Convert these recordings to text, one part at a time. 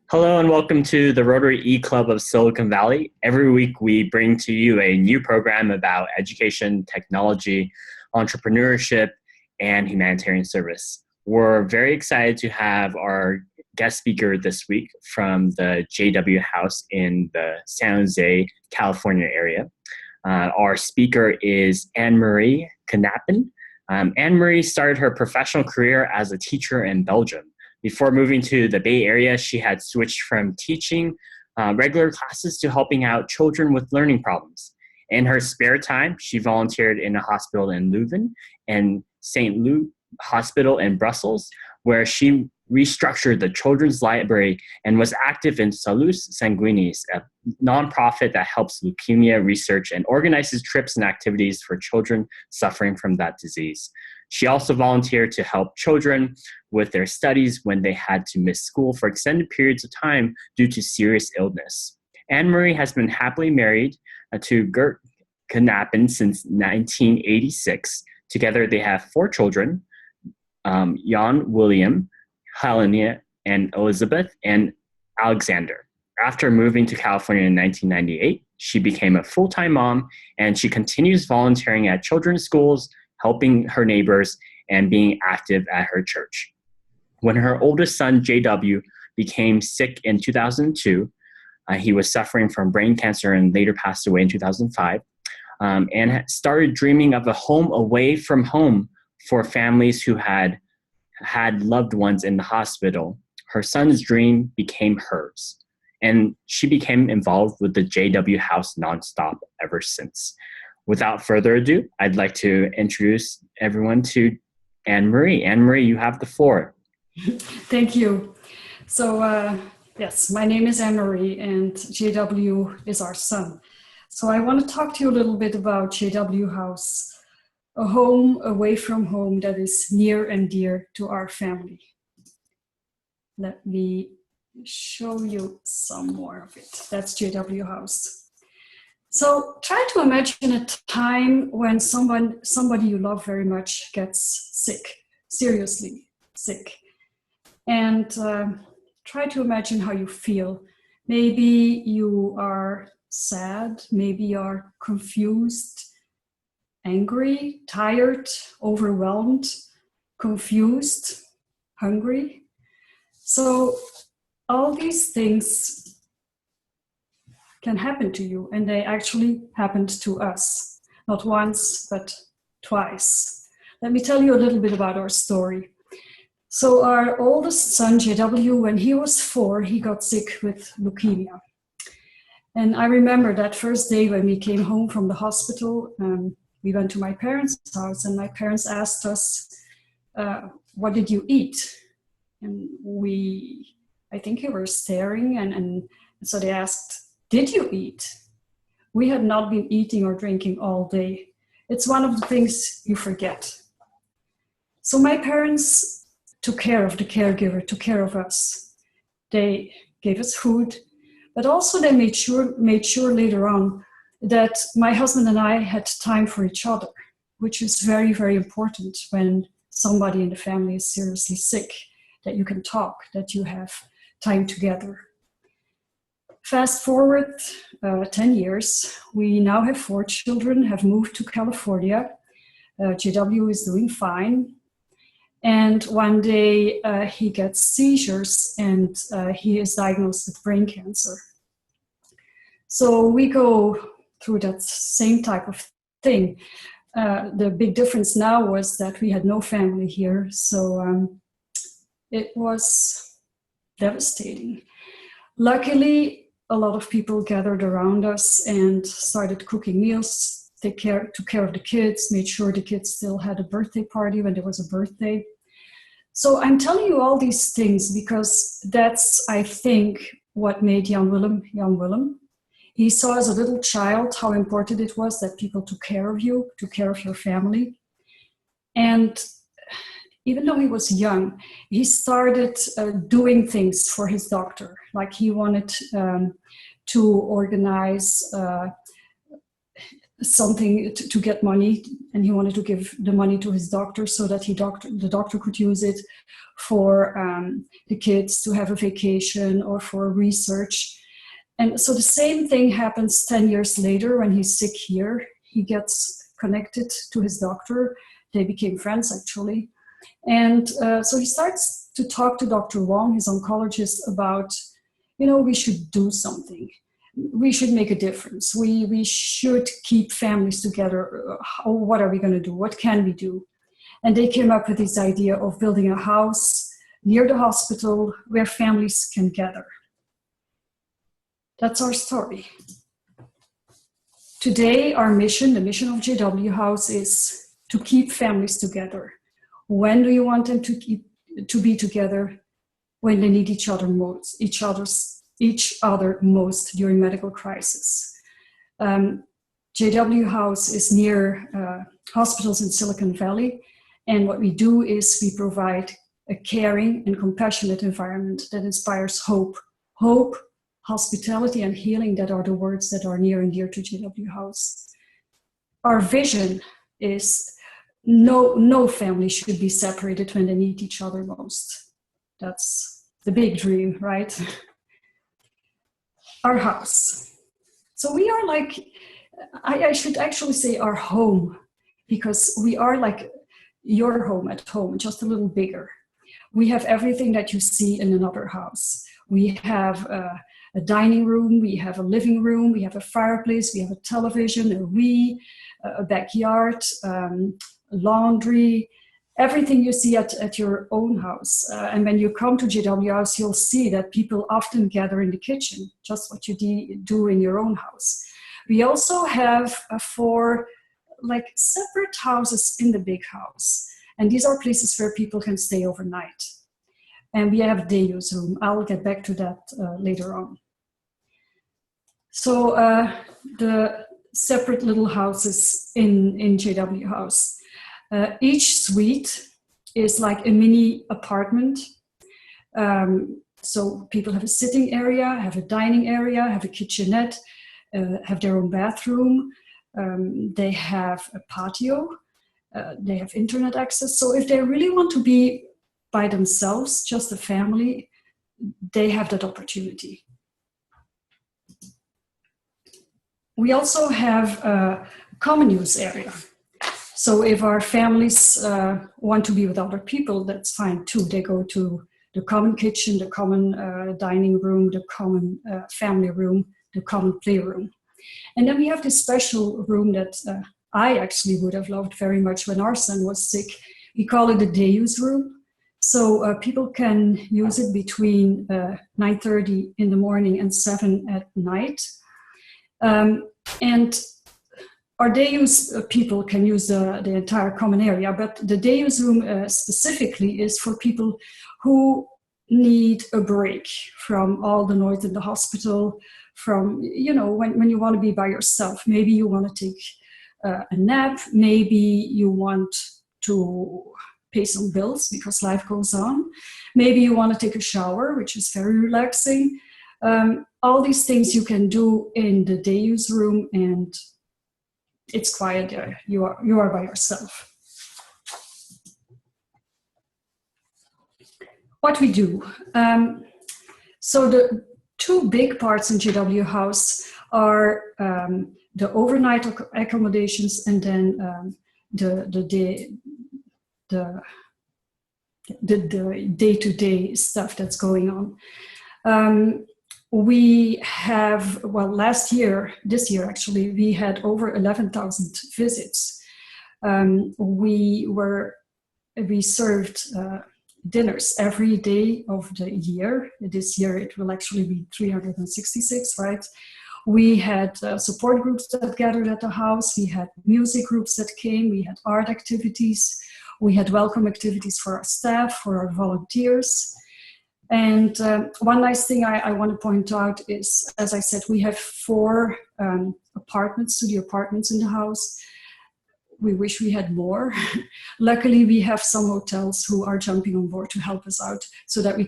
Hello and welcome to the Rotary eClub of Silicon Valley. Every week we bring to you a new program about education, technology, entrepreneurship, and humanitarian service. We're very excited to have our guest speaker this week from the JW House in the San Jose, California area. Our speaker is Anne Marie Knapen. Anne Marie started her professional career as a teacher in Belgium. Before moving to the Bay Area, she had switched from teaching regular classes to helping out children with learning problems. In her spare time, she volunteered in a hospital in Leuven and St. Luc Hospital in Brussels, where she restructured the children's library and was active in Salus Sanguinis, a nonprofit that helps leukemia research and organizes trips and activities for children suffering from that disease. She also volunteered to help children with their studies when they had to miss school for extended periods of time due to serious illness. Anne Marie has been happily married to Gert Knapen since 1986. Together they have 4 children, Jan William, Helena, and Elizabeth, and Alexander. After moving to California in 1998, she became a full-time mom, and she continues volunteering at children's schools, helping her neighbors, and being active at her church. When her oldest son, JW, became sick in 2002, he was suffering from brain cancer and later passed away in 2005, and started dreaming of a home away from home for families who had loved ones in the hospital. Her son's dream became hers, and she became involved with the JW House nonstop ever since. Without further ado, I'd like to introduce everyone to Anne Marie. Anne Marie, you have the floor. Thank you. So, yes, my name is Anne Marie, and JW is our son. So I want to talk to you a little bit about JW House, a home away from home that is near and dear to our family. Let me show you some more of it. That's JW House. So try to imagine a time when somebody you love very much gets sick, seriously sick. And try to imagine how you feel. Maybe you are sad, maybe you're confused, angry, tired, overwhelmed, confused, hungry. So all these things can happen to you, and they actually happened to us, not once, but twice. Let me tell you a little bit about our story. So our oldest son, JW, when he was 4, he got sick with leukemia. And I remember that first day when we came home from the hospital, we went to my parents' house, and my parents asked us, what did you eat? And I think we were staring, and so they asked, did you eat? We had not been eating or drinking all day. It's one of the things you forget. So my parents took care of the caregiver, took care of us. They gave us food, but also they made sure later on that my husband and I had time for each other, which is very, very important when somebody in the family is seriously sick, that you can talk, that you have time together. Fast forward 10 years, we now have 4 children, have moved to California. JW is doing fine. And one day he gets seizures, and he is diagnosed with brain cancer. So we go through that same type of thing. The big difference now was that we had no family here, so it was devastating. Luckily, a lot of people gathered around us and started cooking meals, took care of the kids, made sure the kids still had a birthday party when there was a birthday. So I'm telling you all these things because that's, I think, what made Jan Willem. He saw as a little child how important it was that people took care of you, took care of your family. And even though he was young, he started doing things for his doctor. Like he wanted to organize something to get money, and he wanted to give the money to his doctor so that the doctor could use it for the kids to have a vacation or for research. And so the same thing happens 10 years later when he's sick here. He gets connected to his doctor. They became friends, actually. And so he starts to talk to Dr. Wong, his oncologist, about, we should do something. We should make a difference. We should keep families together. What are we going to do? What can we do? And they came up with this idea of building a house near the hospital where families can gather. That's our story. Today, our mission, the mission of JW House, is to keep families together. When do you want them to be together? When they need each other most during medical crisis. JW House is near hospitals in Silicon Valley, and what we do is we provide a caring and compassionate environment that inspires hope. Hope, hospitality, and healing, that are the words that are near and dear to JW House. Our vision is no family should be separated when they need each other most. That's the big dream, right? Our house. So we are like, I should actually say our home, because we are like your home at home, just a little bigger. We have everything that you see in another house. We have a dining room, we have a living room, we have a fireplace, we have a television, a backyard, laundry, everything you see at your own house. And when you come to JW House, you'll see that people often gather in the kitchen, just what you do in your own house. We also have 4 separate houses in the big house. And these are places where people can stay overnight. And we have a day use room. I'll get back to that later on. So the separate little houses in JW House. Each suite is like a mini apartment. So people have a sitting area, have a dining area, have a kitchenette, have their own bathroom. They have a patio. They have internet access. So if they really want to be by themselves, just a family, they have that opportunity. We also have a common use area. So if our families want to be with other people, that's fine too. They go to the common kitchen, the common dining room, the common family room, the common playroom. And then we have this special room that I actually would have loved very much when our son was sick. We call it the day use room. So people can use it between 9:30 in the morning and 7 at night. And our day use people can use the entire common area, but the day use room specifically is for people who need a break from all the noise in the hospital, from, when you want to be by yourself. Maybe you want to take a nap, maybe you want to pay some bills because life goes on. Maybe you want to take a shower, which is very relaxing. All these things you can do in the day use room, and it's quiet there. You are by yourself. What we do. So the 2 big parts in JW House are the overnight accommodations and then the day-to-day stuff that's going on. We have, this year actually, we had over 11,000 visits. We served dinners every day of the year. This year it will actually be 366, right? We had support groups that gathered at the house. We had music groups that came. We had art activities. We had welcome activities for our staff, for our volunteers. And one nice thing I want to point out is, as I said, we have 4 studio apartments in the house. We wish we had more. Luckily, we have some hotels who are jumping on board to help us out so that we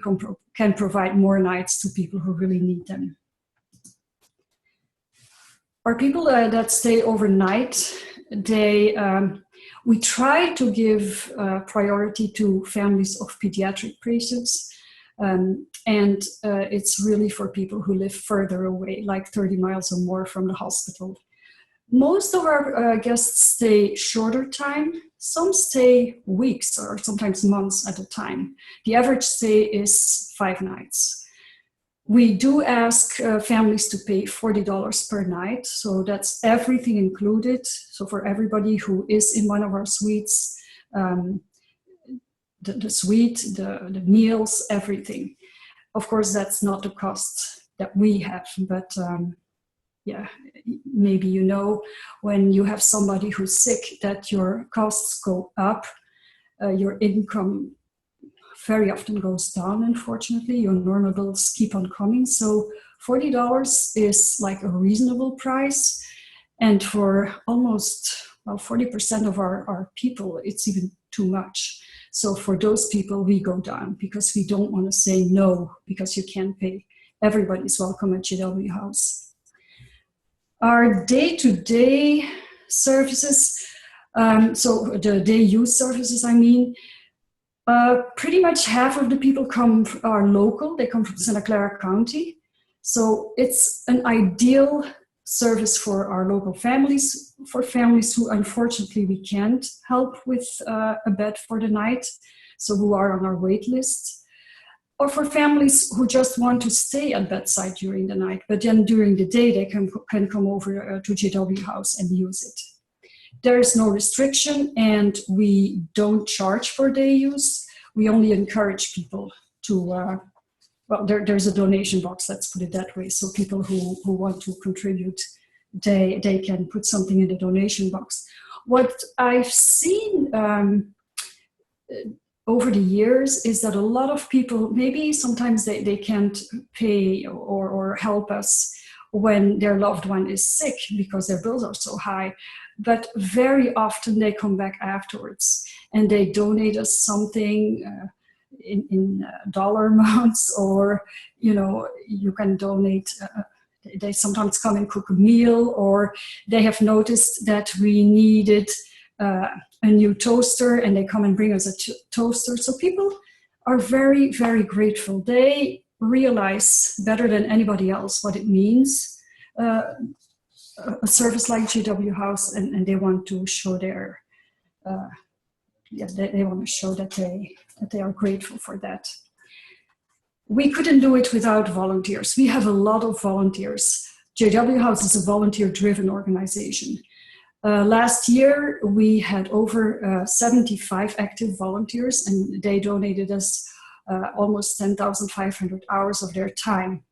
can provide more nights to people who really need them. Our people that stay overnight, we try to give priority to families of pediatric patients. And it's really for people who live further away, like 30 miles or more from the hospital. Most of our guests stay shorter time. Some stay weeks or sometimes months at a time. The average stay is 5 nights. We do ask families to pay $40 per night, so that's everything included. So for everybody who is in one of our suites, the suite, the meals, everything. Of course, that's not the cost that we have, but yeah, maybe you know when you have somebody who's sick that your costs go up, your income very often goes down, unfortunately. Your normal bills keep on coming. So $40 is like a reasonable price. And for almost 40% of our people, it's even too much. So for those people, we go down because we don't want to say no because you can't pay. Everybody's welcome at GW House. Our day-to-day services, so the day use services, I mean, pretty much half of the people are local. They come from Santa Clara County. So it's an ideal service for our local families, for families who unfortunately we can't help with a bed for the night, so who are on our wait list, or for families who just want to stay at bedside during the night, but then during the day they can come over to GW House and use it. There is no restriction, and we don't charge for day use. We only encourage people to, there's a donation box, let's put it that way. So people who want to contribute, they can put something in the donation box. What I've seen over the years is that a lot of people, maybe sometimes they can't pay or help us when their loved one is sick because their bills are so high. But very often they come back afterwards and they donate us something in dollar amounts, or you can donate. They sometimes come and cook a meal, or they have noticed that we needed a new toaster and they come and bring us a toaster. So people are very, very grateful. They realize better than anybody else what it means. A service like GW House, and they want to show their, they want to show that they are grateful for that. We couldn't do it without volunteers. We have a lot of volunteers. GW House is a volunteer-driven organization. Last year, we had over 75 active volunteers, and they donated us almost 10,500 hours of their time.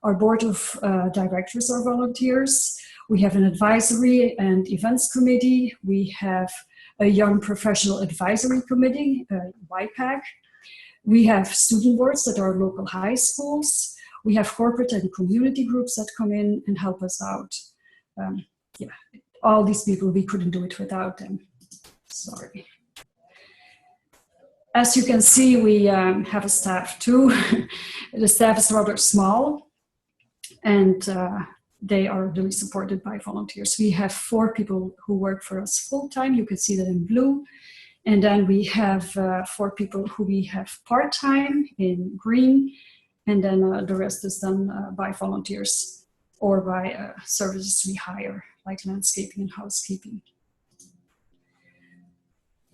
Our board of directors are volunteers. We have an advisory and events committee. We have a young professional advisory committee, YPAC. We have student boards that are local high schools. We have corporate and community groups that come in and help us out. All these people, we couldn't do it without them. Sorry. As you can see, we have a staff too. The staff is rather small, and they are really supported by volunteers. We have 4 people who work for us full-time. You can see that in blue. And then we have 4 people who we have part-time in green. And then the rest is done by volunteers or by services we hire, like landscaping and housekeeping.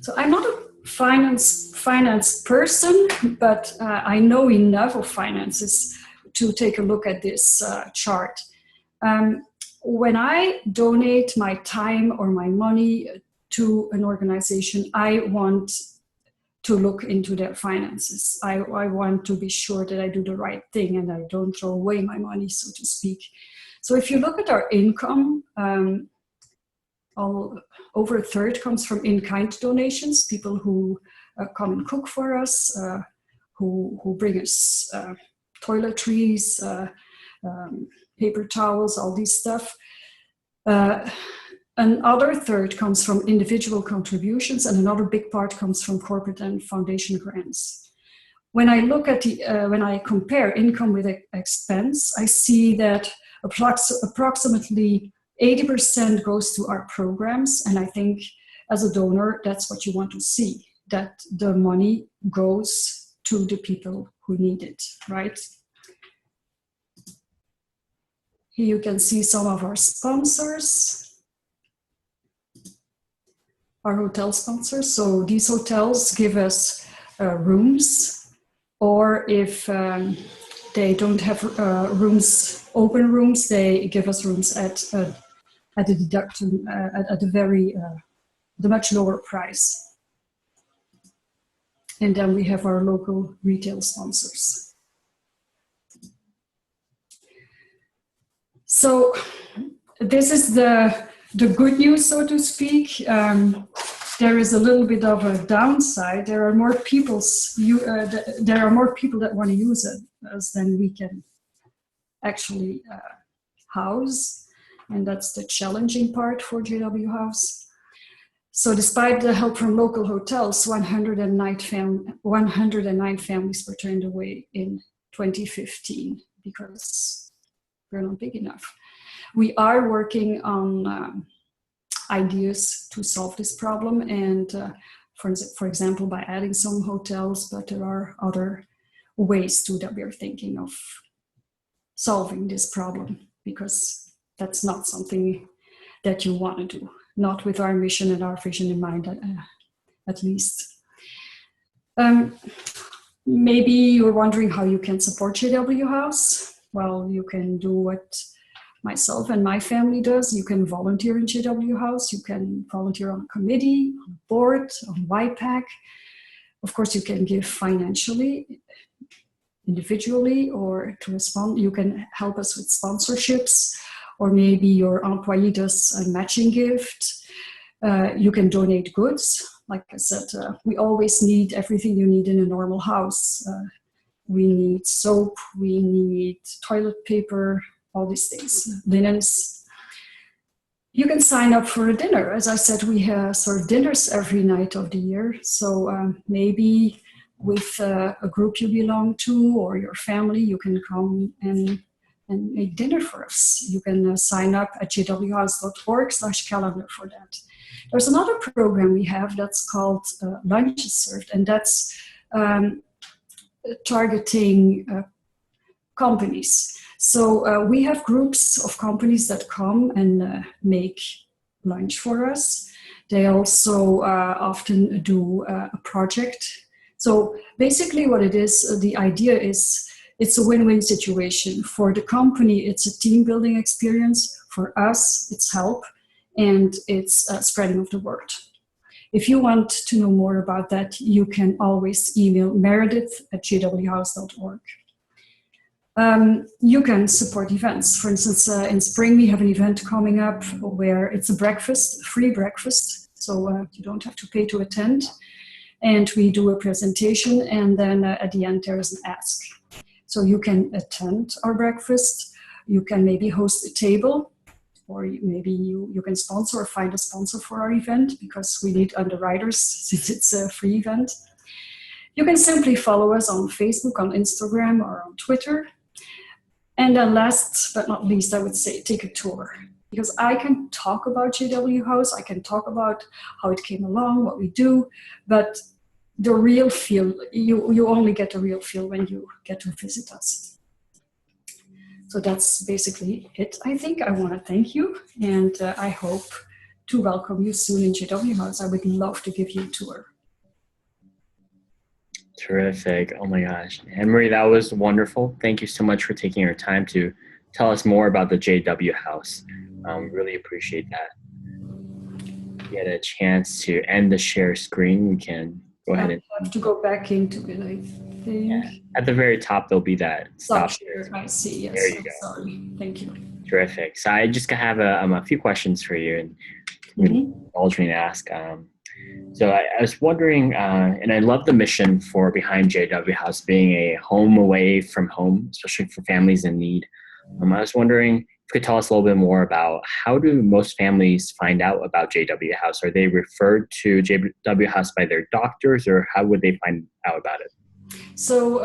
So I'm not a finance person, but I know enough of finances to take a look at this chart. When I donate my time or my money to an organization, I want to look into their finances. I want to be sure that I do the right thing and I don't throw away my money, so to speak. So if you look at our income, over a third comes from in-kind donations, people who come and cook for us, who bring us toiletries, paper towels, all these stuff. Another third comes from individual contributions, and another big part comes from corporate and foundation grants. When I look at when I compare income with expense, I see that approximately 80% goes to our programs, and I think as a donor, that's what you want to see, that the money goes to the people who need it, right? Here you can see some of our sponsors, our hotel sponsors. So these hotels give us rooms, or if they don't have open rooms, they give us rooms at a deduction, at a very, the much lower price. And then we have our local retail sponsors. So this is the good news, so to speak. There is a little bit of a downside. There are more people that want to use it than we can actually house, and that's the challenging part for JW House. So despite the help from local hotels, 109 families were turned away in 2015 because we're not big enough. We are working on ideas to solve this problem, and for example, by adding some hotels, but there are other ways too that we're thinking of solving this problem, because that's not something that you want to do, not with our mission and our vision in mind, at least. Maybe you're wondering how you can support JW House. Well, you can do what myself and my family does. You can volunteer in JW House. You can volunteer on a committee, on a board, on YPAC. Of course, you can give financially, individually, or to respond. You can help us with sponsorships, or maybe your employee does a matching gift. You can donate goods. Like I said, we always need everything you need in a normal house. We need soap, we need toilet paper, all these things, linens. You can sign up for a dinner. As I said, we have sort of dinners every night of the year. So maybe with a group you belong to or your family, you can come and make dinner for us. You can sign up at jwhouse.org/calendar for that. There's another program we have that's called Lunches Served, and that's targeting companies. So we have groups of companies that come and make lunch for us. They also often do a project. So basically what it is, the idea is it's a win-win situation. For the company, it's a team building experience. For us, it's help, and it's spreading of the word. If you want to know more about that, you can always email meredith@jwhouse.org. You can support events. For instance, in spring, we have an event coming up where it's a breakfast, free breakfast. So you don't have to pay to attend. And we do a presentation, and then at the end, there is an ask. So you can attend our breakfast. You can maybe host a table, or maybe you can sponsor or find a sponsor for our event, because we need underwriters since it's a free event. You can simply follow us on Facebook, on Instagram, or on Twitter. And then last but not least, I would say take a tour, because I can talk about JW House, I can talk about how it came along, what we do, but the real feel, you only get the real feel when you get to visit us. So that's basically it. I think I want to thank you, and I hope to welcome you soon in JW House. I would love to give you a tour. Terrific. Oh my gosh. Anne Marie, that was wonderful. Thank you so much for taking your time to tell us more about the JW House. Really appreciate that. If you had a chance to end the share screen, we can go ahead and have to go back into it, I think. Yeah. At the very top, there'll be that stop share. I see. Yes. There you go. Sorry. Thank you. Terrific. So I just have a few questions for you, and indulge me to ask. So I was wondering, and I love the mission behind JW House being a home away from home, especially for families in need. I was wondering if you could tell us a little bit more about how do most families find out about JW House? Are they referred to JW House by their doctors, or how would they find out about it? So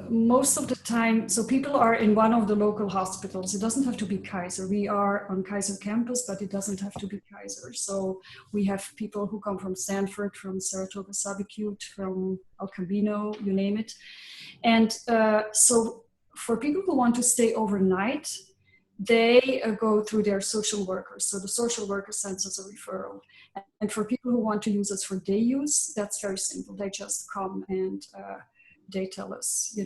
most of the time, so people are in one of the local hospitals. It doesn't have to be Kaiser. We are on Kaiser campus, but it doesn't have to be Kaiser. So we have people who come from Stanford, from Saratoga Subacute, from El Camino, you name it. And so for people who want to stay overnight, they go through their social workers. So the social worker sends us a referral. And for people who want to use us for day use, that's very simple. They just come and they tell us,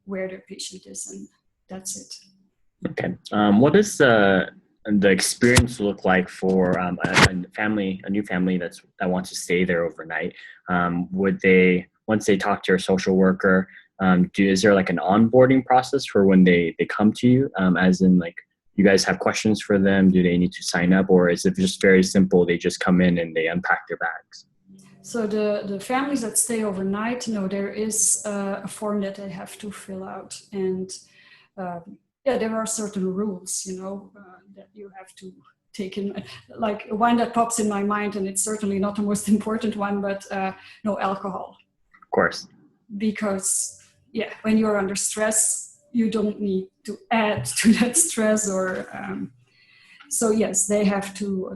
where their patient is, and that's it. Okay. What does the experience look like for a new family that wants to stay there overnight? Would they, once they talk to your social worker, is there like an onboarding process for when they come to you? As in, like, you guys have questions for them? Do they need to sign up, or is it just very simple? They just come in and they unpack their bags? So the families that stay overnight, there is a form that they have to fill out, and there are certain rules, that you have to take in. Like one that pops in my mind, and it's certainly not the most important one, but no alcohol. Of course. Because when you're under stress, you don't need to add to that stress, or so yes, they have to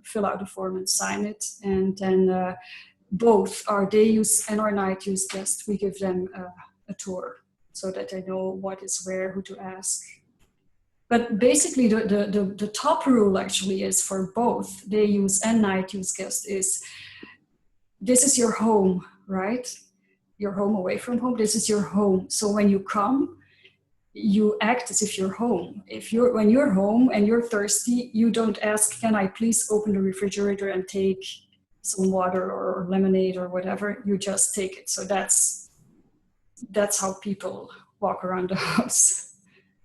fill out a form and sign it, and then both our day use and our night use guests, we give them a tour so that they know what is where, who to ask. But basically the top rule actually is for both day use and night use guests is, this is your home, right? Your home away from home, this is your home. So when you come, you act as if you're home. When you're home and you're thirsty, you don't ask, can I please open the refrigerator and take some water or lemonade or whatever? You just take it. So that's how people walk around the house.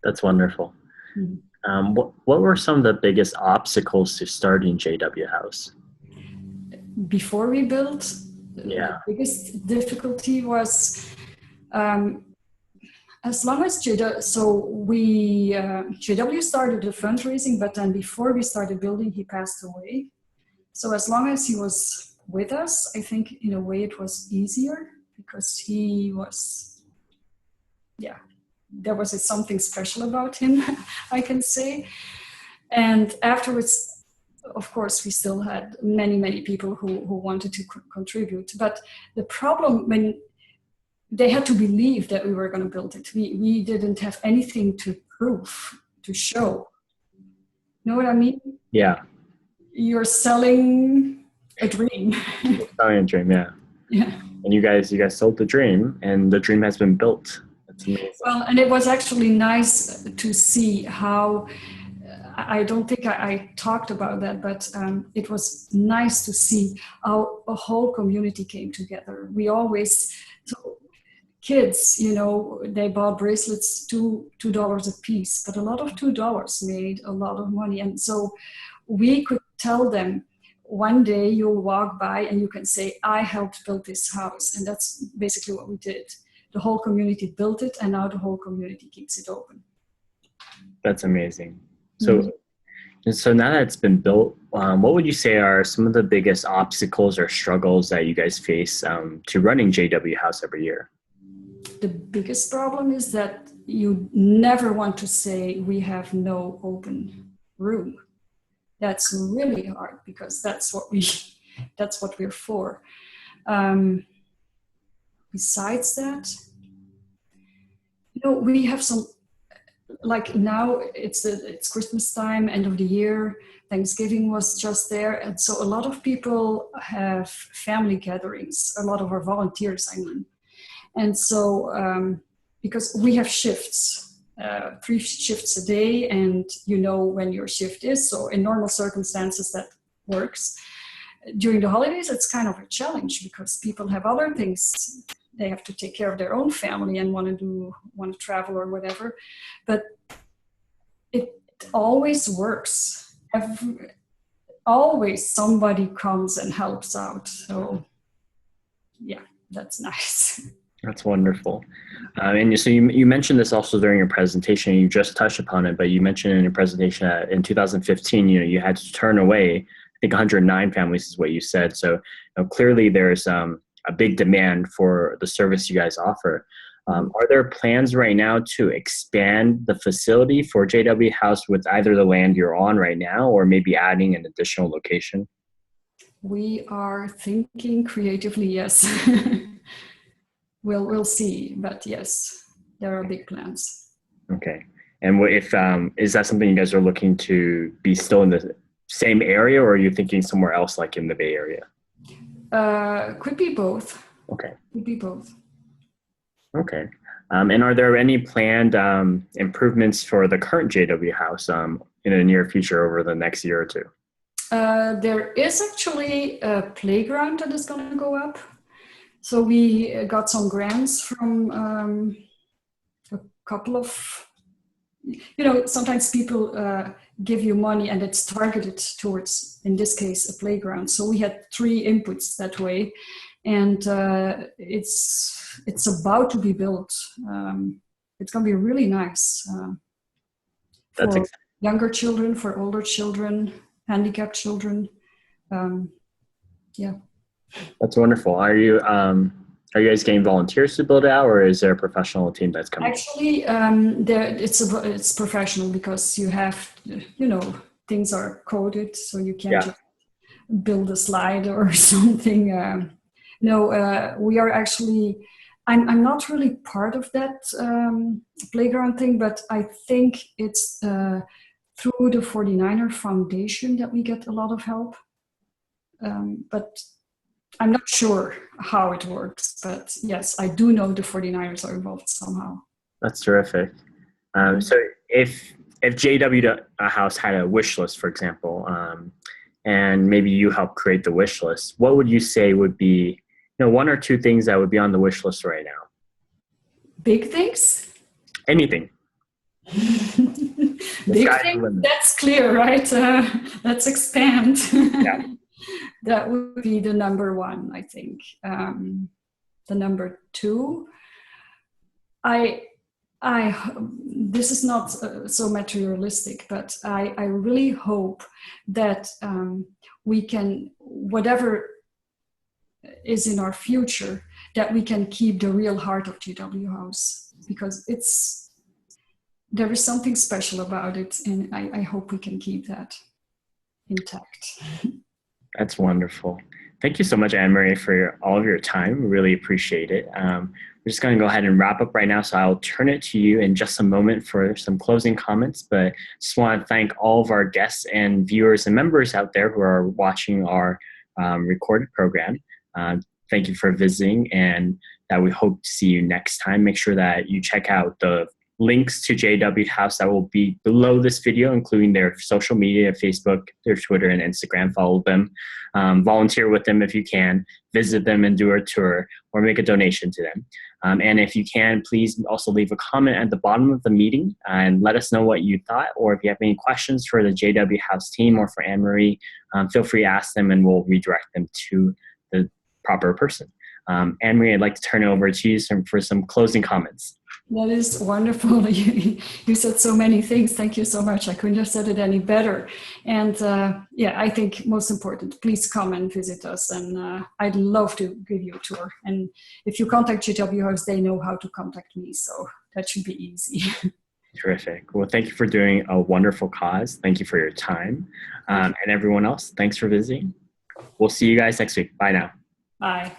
That's wonderful. Mm-hmm. What were some of the biggest obstacles to starting JW House? Before we built, the biggest difficulty was as long as JW started the fundraising, but then before we started building, he passed away. So as long as he was with us, I think in a way it was easier, because he was, there was something special about him, I can say. And afterwards, of course, we still had many, many people who wanted to contribute. But the problem, when they had to believe that we were going to build it, we didn't have anything to prove, to show. Know what I mean? Yeah. You're selling a dream. Selling a dream, yeah. Yeah. And you guys sold the dream, and the dream has been built. That's amazing. Well, and it was actually nice to see how, I don't think I talked about that, but it was nice to see how a whole community came together. We always, kids, they bought bracelets $2 a piece, but a lot of $2 made a lot of money. And so we could tell them, one day you'll walk by and you can say, I helped build this house. And that's basically what we did. The whole community built it, and now the whole community keeps it open. That's amazing. So now that it's been built, what would you say are some of the biggest obstacles or struggles that you guys face to running JW House every year? The biggest problem is that you never want to say we have no open room. That's really hard, because that's what we're for. Besides that, we have some, like now it's Christmas time, end of the year, Thanksgiving was just there. And so a lot of people have family gatherings, a lot of our volunteers, I mean. And so, because we have shifts, 3 shifts a day, and when your shift is, so in normal circumstances that works. During the holidays, it's kind of a challenge, because people have other things. They have to take care of their own family and want to travel or whatever. But it always works. Always somebody comes and helps out. So yeah, that's nice. That's wonderful. And so you mentioned this also during your presentation. You just touched upon it, but you mentioned in your presentation that in 2015, you had to turn away, I think 109 families is what you said. So clearly there's a big demand for the service you guys offer. Are there plans right now to expand the facility for JW House with either the land you're on right now or maybe adding an additional location? We are thinking creatively, yes. We'll see, but yes, there are big plans. Okay. And if is that something you guys are looking to be still in the same area, or are you thinking somewhere else, like in the Bay Area? Could be both. Okay. Could be both. Okay. And are there any planned improvements for the current JW House in the near future over the next year or two? There is actually a playground that is going to go up. So we got some grants from a couple of, sometimes people give you money and it's targeted towards, in this case, a playground. So we had 3 inputs that way, and it's about to be built. It's going to be really nice for younger children, for older children, handicapped children. Yeah. That's wonderful. Are you guys getting volunteers to build it out, or is there a professional team that's coming? Actually, it's professional, because you have, things are coded, so you can't just build a slide or something. No, we are actually. I'm not really part of that playground thing, but I think it's through the 49er Foundation that we get a lot of help. But I'm not sure how it works, but yes, I do know the 49ers are involved somehow. That's terrific. So if JW House had a wish list, for example, and maybe you help create the wish list, what would you say would be 1 or 2 things that would be on the wish list right now? Big things? Anything. Big things, that's clear, right? Let's expand. Yeah. That would be the number 1, I think. The number 2, this is not so materialistic, but I really hope that we can, whatever is in our future, that we can keep the real heart of JW House, because there is something special about it, and I hope we can keep that intact. That's wonderful. Thank you so much, Anne Marie, for all of your time. We really appreciate it. We're just going to go ahead and wrap up right now, so I'll turn it to you in just a moment for some closing comments. But just want to thank all of our guests and viewers and members out there who are watching our recorded program. Thank you for visiting, and that we hope to see you next time. Make sure that you check out the links to JW House that will be below this video, including their social media, Facebook, their Twitter and Instagram. Follow them, volunteer with them if you can, visit them and do a tour, or make a donation to them. And if you can, please also leave a comment at the bottom of the meeting and let us know what you thought, or if you have any questions for the JW House team or for Anne Marie, feel free to ask them and we'll redirect them to the proper person. Anne Marie, I'd like to turn it over to you for some closing comments. That is wonderful. You said so many things. Thank you so much. I couldn't have said it any better. And I think most important, please come and visit us. And I'd love to give you a tour. And if you contact JW House, they know how to contact me. So that should be easy. Terrific. Well, thank you for doing a wonderful cause. Thank you for your time. And everyone else, thanks for visiting. We'll see you guys next week. Bye now. Bye.